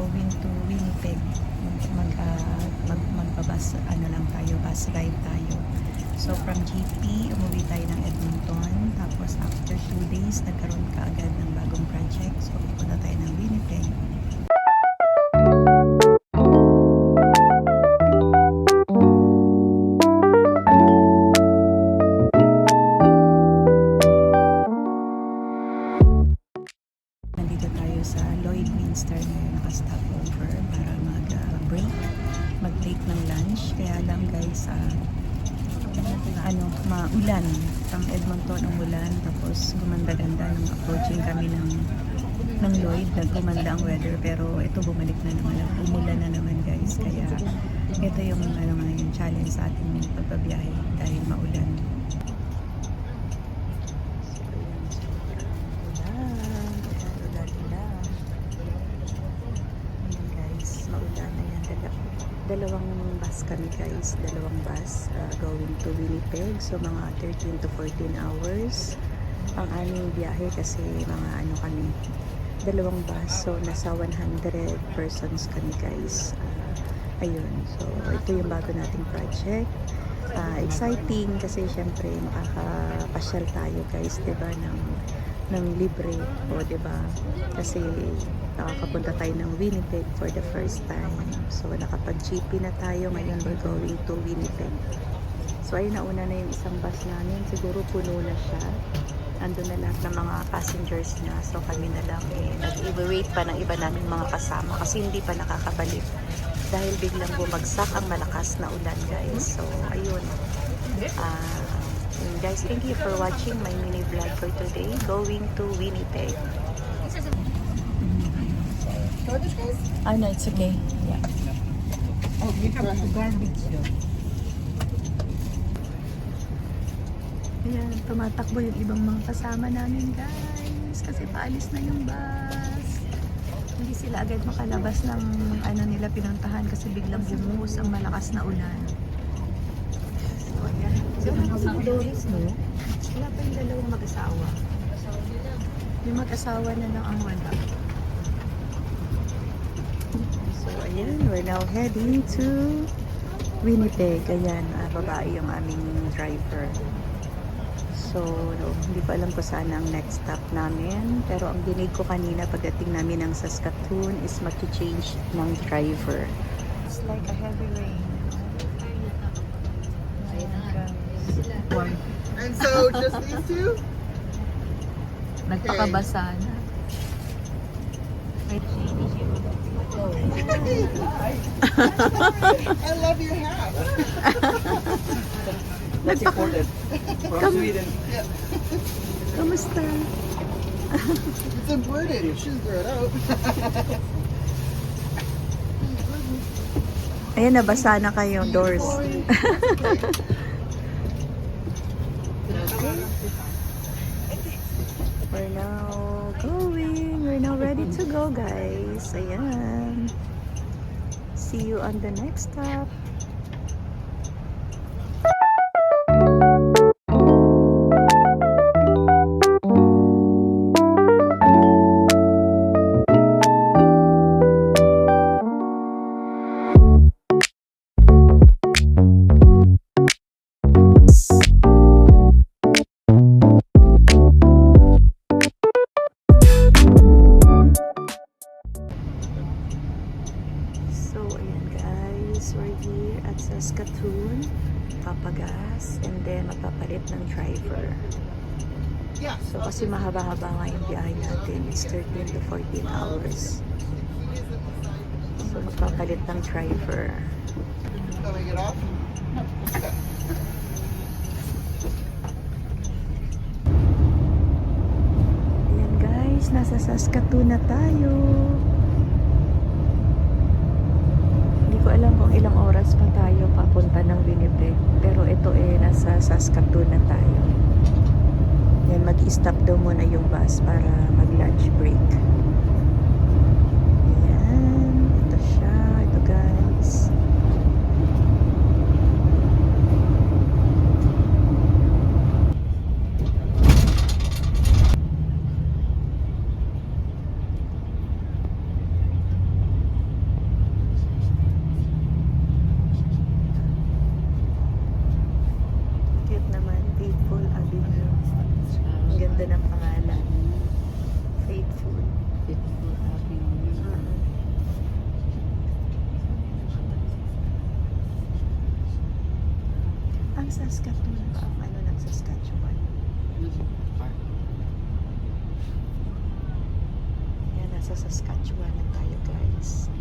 going to Winnipeg. Magbabas, lang tayo, bus ride tayo. So from GP, umuwi tayo ng Edmonton. Tapos after 2 days, nagkaroon ka agad ng bagong project. So pupunta tayo ng Winnipeg. Nandito tayo sa Lloydminster ngayon, naka-stopover para mag-break, mag-take ng lunch. Kaya lang guys, maulan. From Edmonton umulan, tapos gumanda-ganda nung approaching kami ng Lloyd, nagumanda ang weather, pero ito bumalik na naman, umulan na naman guys. Kaya ito yung yung challenge sa ating pagbabiyahe dahil maulan. Dalawang bus kami guys, going to Winnipeg. So mga 13 to 14 hours ang aming biyahe kasi mga kami, dalawang bus. So nasa 100 persons kami guys. Ayun, so ito yung bago nating project. Exciting kasi syempre makakapasyal tayo guys, diba, ng libre, o diba, kasi nakakapunta tayo ng Winnipeg for the first time. So nakapag-GP na tayo, ngayon we're going to Winnipeg. So ayun, nauna na yung isang bus namin, siguro puno na siya, andun na lahat ng mga passengers niya. So kami na lang nag-wait pa ng iba naming mga kasama kasi hindi pa nakakabalik dahil biglang bumagsak ang malakas na ulan guys. So ayun, guys, thank you for watching my mini vlog for today, going to Winnipeg. Oh no, it's okay. Yeah. Oh, we have the garbage here. Ayan, tumatakbo yung ibang mga kasama namin guys kasi paalis na yung bus. Hindi sila agad makalabas ng nila pinuntahan kasi biglang bumuhos ang malakas na ulan. So ayan, Doris, no? Wala pa yung dalawang mag-asawa. Yung mag-asawa na lang ang wala. So ayan, we're now heading to Winnipeg. Ayan, babae yung aming driver. So, hindi ko alam kung saan ang next stop namin. Pero ang dinig ko kanina pagdating namin ng Saskatoon is mag-change ng driver. It's like a heavy rain. And so, just these two? Nagpakabasa na. I love your hat. That's important. From Sweden. Yeah. Kamusta? It's important. You shouldn't throw it out. Ayan, nabasa na kayo, doors. We're now going. We're now ready to go, guys. Ayan. See you on the next stop. We're here at Saskatoon, papagas, and then magpapalit ng driver. Yeah. So kasi mahaba-haba nga yung biyahe natin, it's 13 to 14 hours. So magpapalit ng driver. Filling it off. Ayan guys, nasa Saskatoon na tayo. Hindi ko alam kung ilang oras pa tayo papunta ng Winnipeg, pero ito nasa Saskatoon na tayo. Yan, mag-stop daw muna yung bus para mag-lunch break. Ayan, ito siya, ito guys. pangalan. Faithful. Faithful, happy New Year. Ang Saskatoon ba? Ang ano ng Saskatchewan? Yan, nasa Saskatchewan na tayo guys.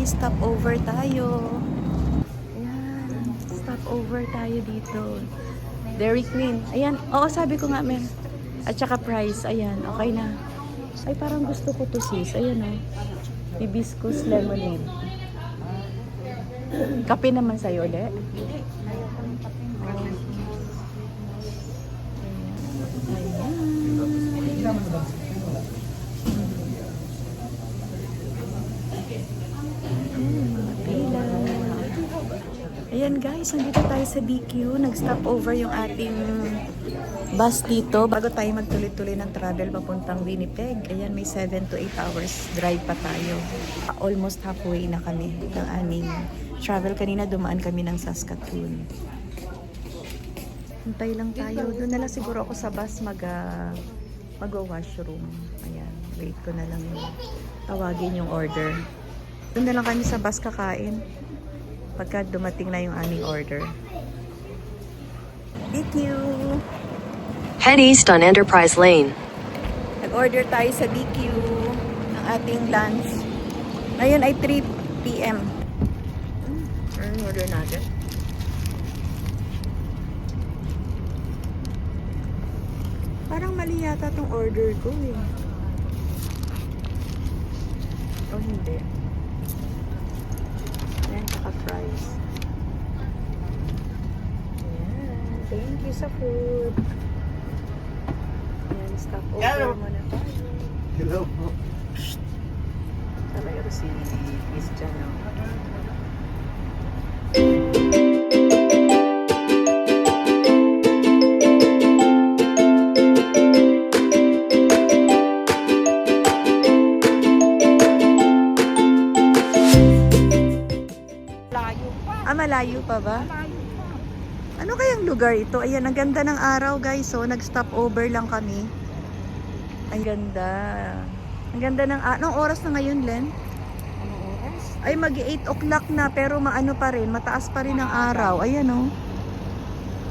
Stopover tayo. Ayan. Stopover tayo dito. Dairy Queen. Ayan. Oo, sabi ko nga, men. At saka price. Ayan. Okay na. Ay, parang gusto ko to sis. Ayan o. Hibiscus lemonade. Kape naman sa'yo ulit. Ayan guys, nandito tayo sa BQ. Nag-stop over yung ating bus dito bago tayo magtuloy-tuloy ng travel papuntang Winnipeg. Ayan, may 7 to 8 hours drive pa tayo. Almost halfway na kami ng aming travel. Kanina dumaan kami ng Saskatoon. Hintay lang tayo. Doon na lang siguro ako sa bus mag-washroom. Ayan, wait ko na lang yung tawagin yung order. Doon na lang kami sa bus kakain pagka dumating na yung aming order. Thank you! Head east on Enterprise Lane. Nag-order tayo sa BQ ng ating lunch. Ngayon ay 3 p.m. Ano order natin? Parang mali yata tong order ko eh. O hindi. Yan, saka fries. Ayan. Thank you sa food. Ayan, stop over muna tayo. Hello. Sabay ko si Miss Jano. Malayo pa ba? Ano kayang lugar ito? Ayan, ang ganda ng araw guys. So, nag-stop over lang kami. Ang ganda. Ang ganda ng... Anong oras na ngayon, Len? Ano Ay, mag-8 o'clock na, pero maano pa rin, mataas pa rin ang araw. Ayan, oh.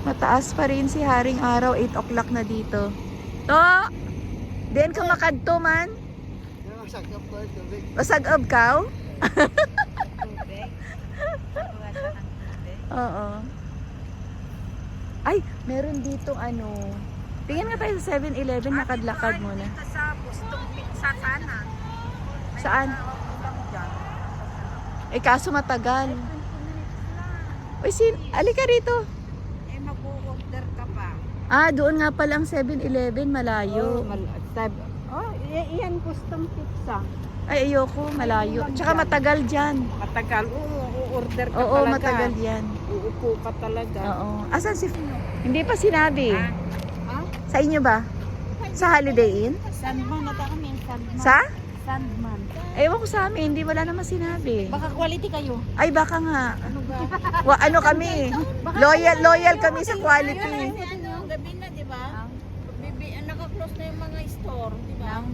Mataas pa rin si Haring Araw, 8 o'clock na dito. To! Diyan ka makadto man? Yeah, sakit up there, tubig. Basag-ab ka? Oo. Ay, meron dito ano. Tingnan nga tayo sa 7-Eleven, nakadlakad muna. Sa Bustong Pizza sana. Saan? Eh, kaso matagal. Uy, alika rito. Eh, mag-order ka pa. Ah, doon nga pala ang 7-Eleven, malayo. Iyan Bustong Pizza. Ay, ayoko, malayo. Tsaka matagal dyan. Matagal. Order ka Oo, talaga. matagal yan. Uupo ka talaga. Oo. Asan si... Hindi pa sinabi. Ha? Sa inyo ba? Sa Holiday Inn? Sandman, nata kami. Sandman. Sa? Sandman. Ewan ko sa amin, hindi wala naman sinabi. Baka quality kayo. Ay, baka nga. Ano ba? Ano kami? Loyal kami sa quality. Gabi na, di ba? Naka-close na yung mga store, di ba?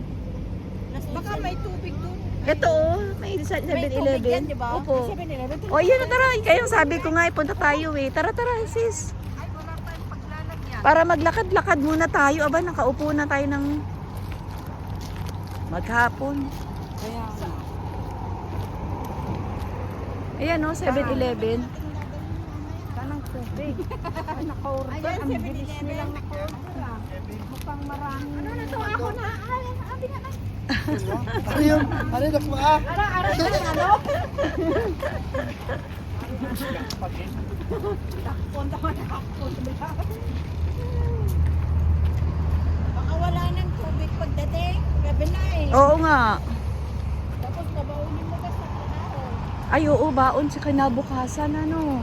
Baka may tubig doon. Ito, may 7-Eleven. Di ba? Opo. 7-Eleven. O, yun na, tara. Kayong sabi ko nga, punta tayo eh. Tara, sis. Ay, wala tayong paglalagyan. Para maglakad-lakad muna tayo. Aba, nakaupo na tayo ng maghapon. Kaya nga. Ayan o, 7-Eleven. Tanang tubig. Ay, naka-order. Ang bilis nilang naka-order. Mukhang marami. Ano na to? Ako na. Ay, abi na. Ano yun? Ano yun? Nakma? Ara ano? Punta ko na ako. Baka wala ng tubig pagdating. Gabi na eh. Oo nga. Tapos babaunin mo ka sa trabaho. Ay, oo, baon sa kinabukasan, ano.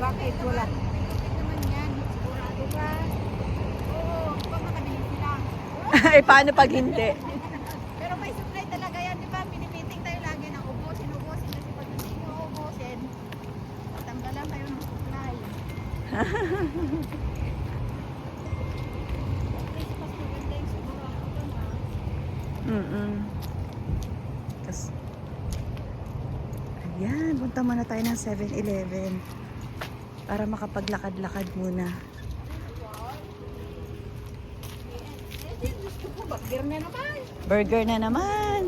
Bakit wala? Naman yan. Sigurado ba? Oo. Baka makabili sila. Ay, paano pag hindi? Pero may supply talaga yan, di ba? Pinipiting tayo lagi ng ubusin kasi pag hindi nyo ubusin, tanggalan kayo ng supply. Christmas maganda yung siguro ako doon ha. Kas... Ayan, punta muna tayo ng 7-Eleven para makapaglakad-lakad muna. Gusto ko, burger na naman. Burger na naman.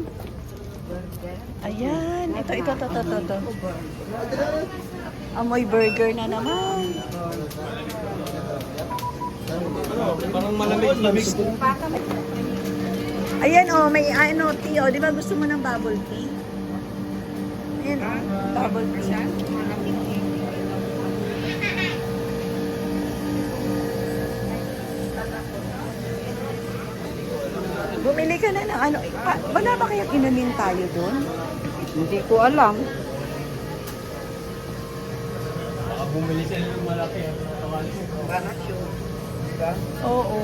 Ayan, ito. Amoy burger na naman. Parang malamig-lamig. Ayan, oh, may ano, tea, oh. Di ba gusto mo ng bubble tea? Ayan, oh, bubble tea. Bumili ka na ng ano, wala ba kayang inumin tayo doon? Hindi ko alam. Baka bumili sila ng malaki. Oo.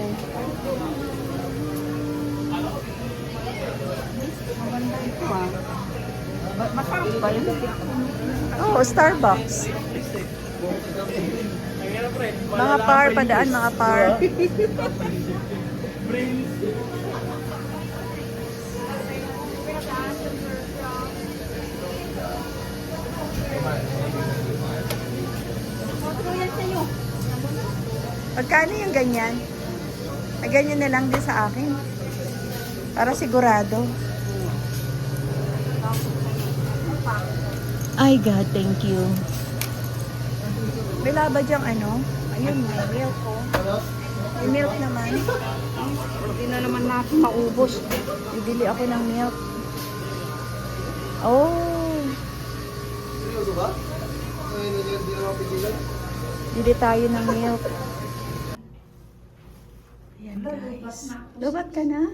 Maganda ito ha. Masarap ba yun? Oo, Starbucks. Mga par, padaan mga par. Magkano yung ganyan? Ay, ganyan na lang din sa akin. Para sigurado. Ay God, thank you. May laba dyang ano? Ayun, may milk ko. May milk naman. Hindi na naman natin maubos. Bibili ako ng milk. Oh, Seryoso ba? Ay, hindi na mapigilan. bili tayo ng milk. Ayan guys. Lobat ka na?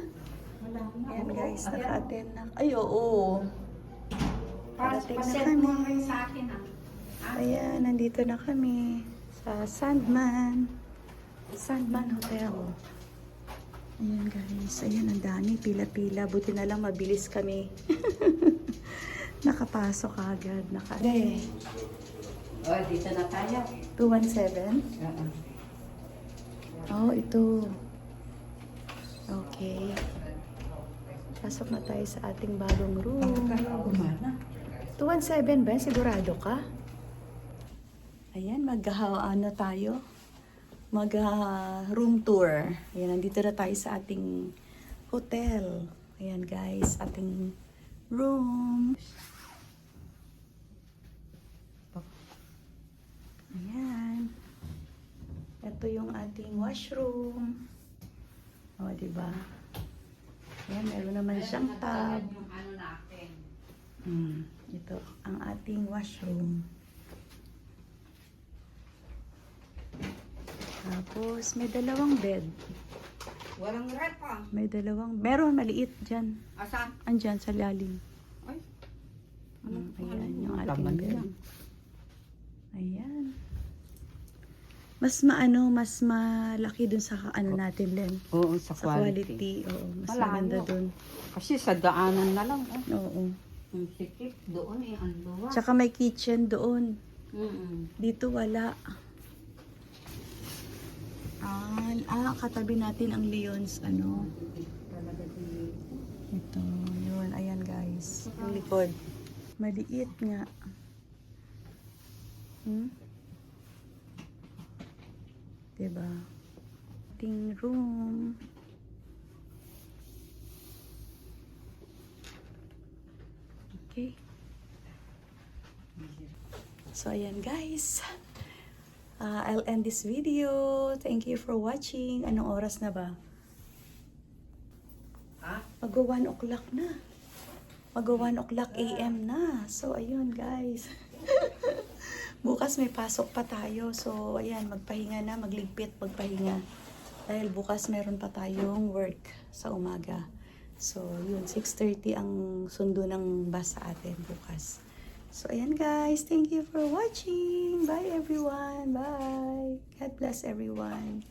Ayan guys, naka-attend na. Ay, oo. Parating na kami. Ayan, nandito na kami sa Sandman Hotel. Ayan guys, ayan ang dami, pila-pila. Buti na lang mabilis kami. Nakapasok agad. Oh, dito na tayo. 217? Oh, ito. Okay. Pasok na tayo sa ating bagong room. 217. 217 ba? Sigurado ka? Ayan, ano tayo? Room tour. Ayan, nandito na tayo sa ating hotel. Ayan guys, ating room. Ayan. Ito yung ating washroom. O, diba? Ayan, meron naman siyang tub. Ito, ang ating washroom. Tapos, may dalawang bed. Walang rep ah. Meron maliit dyan. Asa? Andyan, sa lalim. Ay. Ayan, yung ating bed. Ayan. Mas malaki dun sa natin, Len. Oo, sa Sa quality. Oo, mas maganda dun. Kasi sa daanan na lang. Oo. Ang sikip doon ang luwa. Tsaka may kitchen doon. Mm-mm. Dito wala. Katabi natin ang Leon's ito, yun, ayan guys. Ang likod. Maliit nga. Diba? Ating room. Okay. So, ayan guys. I'll end this video. Thank you for watching. Anong oras na ba? Mag-1 o'clock na. Mag-1 o'clock AM na. So, ayun guys. Bukas may pasok pa tayo. So, ayan, magpahinga na, magligpit, magpahinga. Dahil bukas meron pa tayong work sa umaga. So, yun, 6:30 ang sundo ng bus sa atin bukas. So, ayan guys. Thank you for watching. Bye everyone. Bye. God bless everyone.